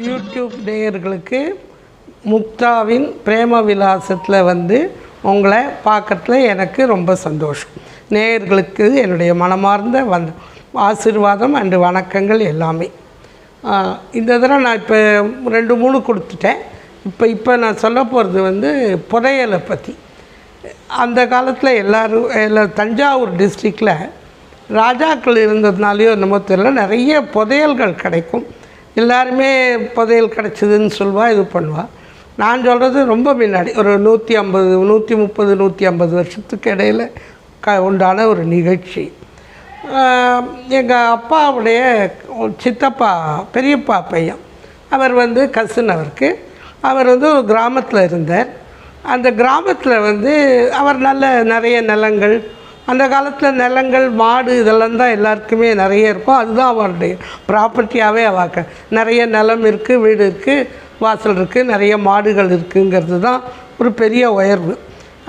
YouTube நேயர்களுக்கு முக்தாவின் பிரேம விலாசத்தில் வந்து உங்களை பார்க்கறதுல எனக்கு ரொம்ப சந்தோஷம். நேயர்களுக்கு என்னுடைய மனமார்ந்த ஆசீர்வாதம் அண்டு வணக்கங்கள் எல்லாமே. இந்த தடவை நான் இப்போ 2-3 கொடுத்துட்டேன். இப்போ நான் சொல்ல போகிறது வந்து புதையலை பற்றி. அந்த காலத்தில் எல்லோரும் தஞ்சாவூர் டிஸ்ட்ரிக்டில் ராஜாக்கள் இருந்ததுனாலையோ என்னமோ தெரியல, நிறைய புதையல்கள் கிடைக்கும். எல்லாருமே புதையல் கிடச்சிதுன்னு சொல்லுவா, இது பண்ணுவாள். நான் சொல்கிறது ரொம்ப முன்னாடி ஒரு 150, 130, 150 வருஷத்துக்கு இடையில் உண்டான ஒரு நிகழ்ச்சி. எங்கள் அப்பாவுடைய சித்தப்பா பெரியப்பா பையன், அவர் வந்து கசின் அவருக்கு. அவர் வந்து ஒரு கிராமத்தில் இருந்தார். அந்த கிராமத்தில் வந்து அவர் நிறைய நிலங்கள், அந்த காலத்தில் நிலங்கள், மாடு இதெல்லாம் தான் எல்லாருக்குமே நிறைய இருக்கும். அதுதான் அவருடைய ப்ராப்பர்ட்டியாகவே அவருக்கு நிறைய நிலம் இருக்குது, வீடு இருக்குது, வாசல் இருக்குது, நிறைய மாடுகள் இருக்குங்கிறது தான் ஒரு பெரிய உயர்வு.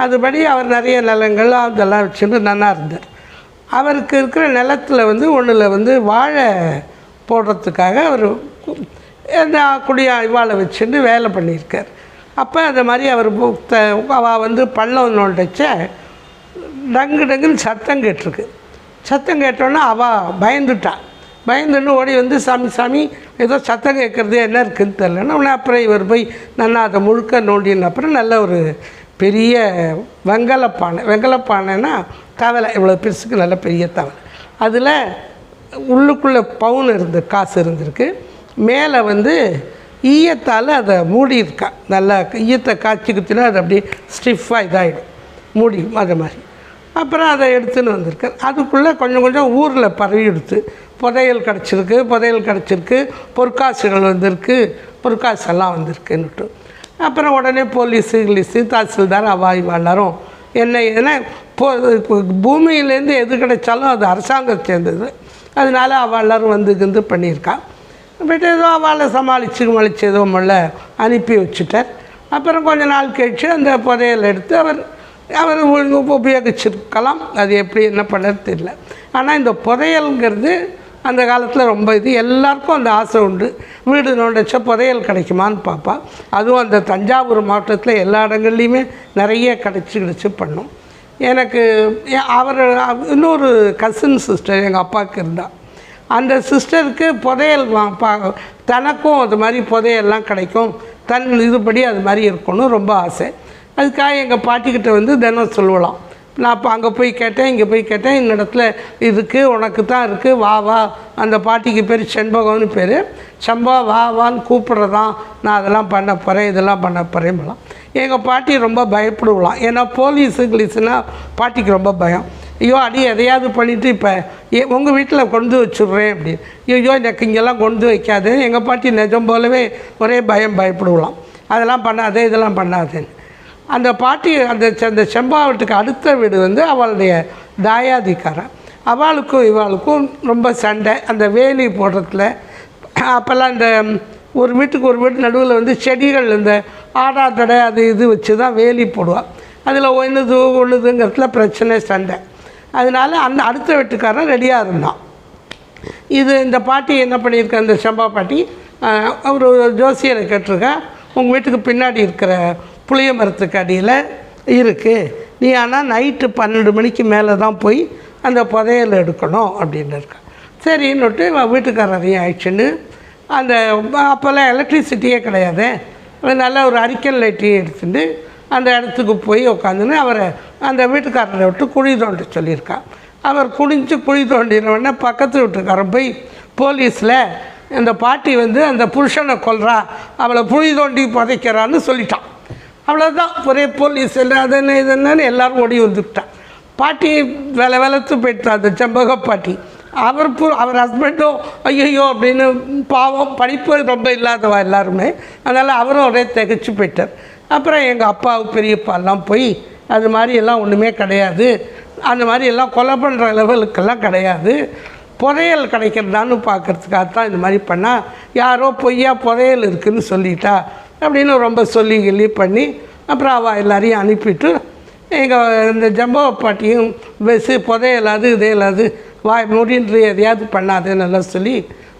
அதுபடி அவர் நிறைய நிலங்கள் அதெல்லாம் வச்சுட்டு நல்லா இருந்தார். அவருக்கு இருக்கிற நிலத்தில் வந்து ஒன்றில் வந்து வாழை போடுறதுக்காக அவர் இவாளை வச்சுட்டு வேலை பண்ணியிருக்கார். அப்போ அந்த மாதிரி அவர் அவள் வந்து பள்ளம் நோண்டச்ச டங்குன்னு சத்தம் கேட்டிருக்கு. சத்தம் கேட்டோன்னா அவள் பயந்துன்னு ஓடி வந்து சாமி ஏதோ சத்தம் கேட்குறது என்ன இருக்குதுன்னு தெரிலன்னா உடனே அப்புறம் இவர் போய் நல்லா அதை முழுக்க நோண்டின அப்புறம் நல்ல ஒரு பெரிய வெங்கலப்பானைன்னா தவளை, இவ்வளோ பெருசுக்கு நல்ல பெரிய தவளை. அதில் உள்ளுக்குள்ளே பவுன் காசு இருந்திருக்கு. மேலே வந்து ஈயத்தால் அதை மூடியிருக்கா. நல்லா ஈயத்தை காய்ச்சிக்கிச்சுன்னா அது அப்படியே ஸ்டிஃபாக இதாகிடும், மூடி அது மாதிரி. அப்புறம் அதை எடுத்துன்னு வந்திருக்கார். அதுக்குள்ளே கொஞ்சம் ஊரில் பரவி எடுத்து புதையல் கிடச்சிருக்கு, பொற்காசுகள் வந்திருக்கு, பொற்காசெல்லாம் வந்திருக்குன்னுட்டு. அப்புறம் உடனே போலீஸு தாசில்தார் எல்லாரும் ஏன்னா பூமியிலேருந்து எது கிடைச்சாலும் அது அரசாங்கம் சேர்ந்தது. அதனால எல்லாரும் வந்து பண்ணியிருக்கா. பட் ஏதோ அவளை சமாளித்து ஏதோ அனுப்பி வச்சுட்டார். அப்புறம் கொஞ்ச நாள் கழிச்சு அந்த புதையல் எடுத்து அவர் உபயோகிச்சிருக்கலாம். அது எப்படி என்ன பண்ணது தெரியல. ஆனால் இந்த புதையல்ங்கிறது அந்த காலத்தில் ரொம்ப எல்லாருக்கும் அந்த ஆசை உண்டு. வீடு நோண்டச்ச புதையல் கிடைக்குமான்னு பார்ப்பா. அதுவும் அந்த தஞ்சாவூர் மாவட்டத்தில் எல்லா இடங்கள்லையுமே நிறைய கிடச்சி பண்ணோம். எனக்கு இன்னொரு கசின் சிஸ்டர் எங்கள் அப்பாவுக்கு இருந்தால், அந்த சிஸ்டருக்கு புதையல் தனக்கும் அது மாதிரி புதையல்லாம் கிடைக்கும், இதுபடி அது மாதிரி இருக்கணும் ரொம்ப ஆசை. அதுக்காக எங்கள் பாட்டிக்கிட்ட வந்து தினம் சொல்லலாம். நான் இப்போ அங்கே போய் கேட்டேன், இங்கே போய் கேட்டேன், இந்த இடத்துல இருக்குது, உனக்கு தான் இருக்குது, வா. அந்த பாட்டிக்கு பேர் செண்பகம்னு பேர். செம்பா வான்னு கூப்பிட்றதான், நான் அதெல்லாம் பண்ண போகிறேன், இதெல்லாம் பண்ண போகிறேன்லாம். எங்கள் பாட்டி ரொம்ப பயப்படுவலாம். ஏன்னா போலீஸுனால் பாட்டிக்கு ரொம்ப பயம். ஐயோ எதையாவது பண்ணிவிட்டு இப்போ உங்கள் வீட்டில் கொண்டு வச்சுட்றேன் அப்படின்னு. ஐயோ எனக்கு இங்கெல்லாம் கொண்டு வைக்காது. எங்கள் பாட்டி நிஜம் போலவே ஒரே பயப்படுவலாம். அதெல்லாம் பண்ணாதே, இதெல்லாம் பண்ணாதேன்னு. அந்த பாட்டி அந்த செம்பாவட்டுக்கு அடுத்த வீடு வந்து அவளுடைய தாயாதிக்காரன். அவளுக்கும் இவாளுக்கும் ரொம்ப சண்டை. அந்த வேலி போடுறதுல அப்போல்லாம் இந்த ஒரு வீட்டு நடுவில் வந்து செடிகள், இந்த ஆடாத்தடை இது வச்சு தான் வேலி போடுவாள். அதில் ஒன்றுதுங்கிறதுல பிரச்சனை, சண்டை. அதனால அந்த அடுத்த வீட்டுக்காரன் ரெடியாக இருந்தான். இந்த பாட்டி என்ன பண்ணியிருக்க, அந்த செம்பா பாட்டி அவர் ஜோசியரை கேட்டிருக்கா, உங்கள் வீட்டுக்கு பின்னாடி இருக்கிற புளிய மரத்துக்கு அடியில் இருக்குது, நீ ஆனால் நைட்டு 12 மணிக்கு மேலே தான் போய் அந்த புதையல் எடுக்கணும் அப்படின்னு இருக்கா. சரின்னுட்டு வீட்டுக்காரரையும் ஆயிடுச்சுன்னு அந்த அப்போல்லாம் எலக்ட்ரிசிட்டியே கிடையாது. அதனால் ஒரு அரிக்கல் லைட்டையும் எடுத்துட்டு அந்த இடத்துக்கு போய் உட்காந்துன்னு அவரை அந்த வீட்டுக்காரரை விட்டு குழி தோண்ட சொல்லியிருக்கா. அவர் குழி தோண்டினவுடனே பக்கத்து வீட்டுக்காரன் போய் போலீஸில் அந்த பாட்டி வந்து அந்த புருஷனை கொல்றா, அவளை குழி தோண்டி புதைக்கிறான்னு சொல்லிட்டான். அவ்வளோதான், ஒரே போலீஸ் இல்லை அது என்னன்னு எல்லோரும் ஓடி வந்துவிட்டான். பாட்டி வெளத்து போயிட்டா அந்த செம்பக பாட்டி. அவர் ஹஸ்பண்டும் ஐயோ அப்படின்னு பாவம், படிப்பு ரொம்ப இல்லாதவா எல்லாருமே, அதனால் அவரும் ஒரே திகச்சு போயிட்டார். அப்புறம் எங்கள் அப்பாவுக்கு பெரியப்பாலாம் போய் அது மாதிரியெல்லாம் ஒன்றுமே கிடையாது, அந்த மாதிரியெல்லாம் கொலை பண்ணுற லெவலுக்கெல்லாம் கிடையாது, புதையல் கிடைக்கிறதான்னு பார்க்குறதுக்காகத்தான் இது மாதிரி பண்ணால், யாரோ பொய்யா புதையல் இருக்குதுன்னு சொல்லிட்டா அப்படின்னு ரொம்ப சொல்லி பண்ணி அப்புறம் அவள் எல்லாரையும் அனுப்பிட்டு எங்கள் இந்த ஜம்போ பாட்டியும் புதையல் அது இதையலாது வாய் மூடின்று எதையாவது பண்ணாதுன்னு எல்லாம் சொல்லி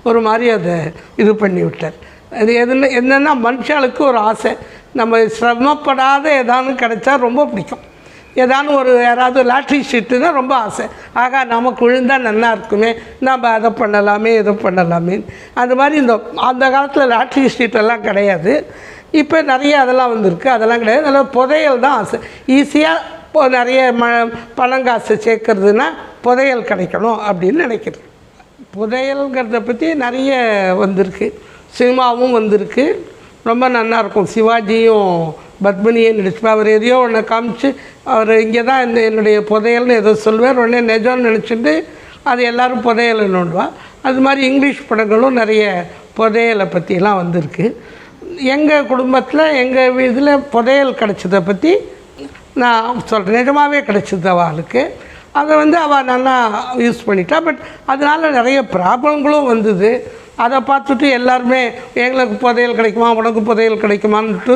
ஒரு மாதிரி அதை இது பண்ணி விட்டார். அது என்னென்னா மனுஷாளுக்கு ஒரு ஆசை, நம்ம சிரமப்படாத ஏதானு கிடைச்சா ரொம்ப பிடிக்கும். ஏதானு ஒரு யாராவது லாட்ரி ஷீட்டுன்னா ரொம்ப ஆசை, ஆகா நமக்கு விழுந்தால் நல்லா இருக்குமே, நம்ம அதை பண்ணலாமே இதை பண்ணலாமே. அந்த மாதிரி அந்த காலத்தில் லாட்ரி ஷீட்டெல்லாம் கிடையாது, இப்போ நிறைய அதெல்லாம் வந்திருக்கு, அதெல்லாம் கிடையாது. அதனால் புதையல் தான் ஆசை. ஈஸியாக இப்போ நிறைய பணங்காசு சேர்க்கறதுன்னா புதையல் கிடைக்கணும் அப்படின்னு நினைக்கிறேன். புதையல்ங்கிறத பற்றி நிறைய வந்திருக்கு, சினிமாவும் வந்திருக்கு, ரொம்ப நல்லாயிருக்கும். சிவாஜியும் பத்மினியும் நடிச்சு அவர் எதையோ ஒன்று காமிச்சு அவர் இங்கே தான் என்னுடைய புதையல்னு ஏதோ சொல்வார், உடனே நிஜம்னு நினச்சிட்டு அது எல்லோரும் புதையல்னு ஒன்றுவா. அது மாதிரி இங்கிலீஷ் படங்களும் நிறைய புதையலை பற்றிலாம் வந்திருக்கு. எங்கள் குடும்பத்தில் எங்கள் இதில் புதையல் கிடச்சதை பற்றி நான் சொல்கிறேன். நிஜமாகவே கிடச்சிது அவளுக்கு, அதை அவள் நல்லா யூஸ் பண்ணிட்டா. பட் அதனால் நிறைய ப்ராப்ளங்களும் வந்தது. அதை பார்த்துட்டு எல்லாருமே எங்களுக்கு புதையல் கிடைக்குமா உனக்கு புதையல் கிடைக்குமான்ட்டு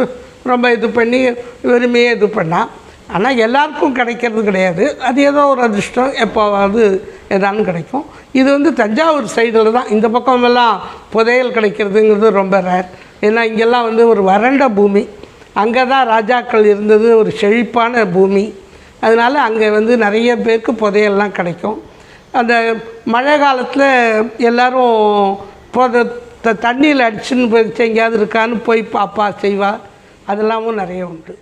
ரொம்ப இது பண்ணி வெறுமையே இது பண்ணால். ஆனால் எல்லாருக்கும் கிடைக்கிறது கிடையாது, அது ஏதோ ஒரு அதிர்ஷ்டம் எப்போவாவது எதானு கிடைக்கும். இது தஞ்சாவூர் சைடில் தான் இந்த பக்கமெல்லாம் புதையல் கிடைக்கிறதுங்கிறது ரொம்ப ரேர். ஏன்னா இங்கெல்லாம் ஒரு வறண்ட பூமி, அங்கே தான் ராஜாக்கள் இருந்தது, ஒரு செழிப்பான பூமி. அதனால் அங்கே நிறைய பேருக்கு புதையல்லாம் கிடைக்கும். அந்த மழை காலத்தில் எல்லோரும் தண்ணியில் அடிச்சுன்னு போய் எங்கேயாவது இருக்கான்னு போய் பாப்பா செய்வா, அதெல்லாமும் நிறைய உண்டு.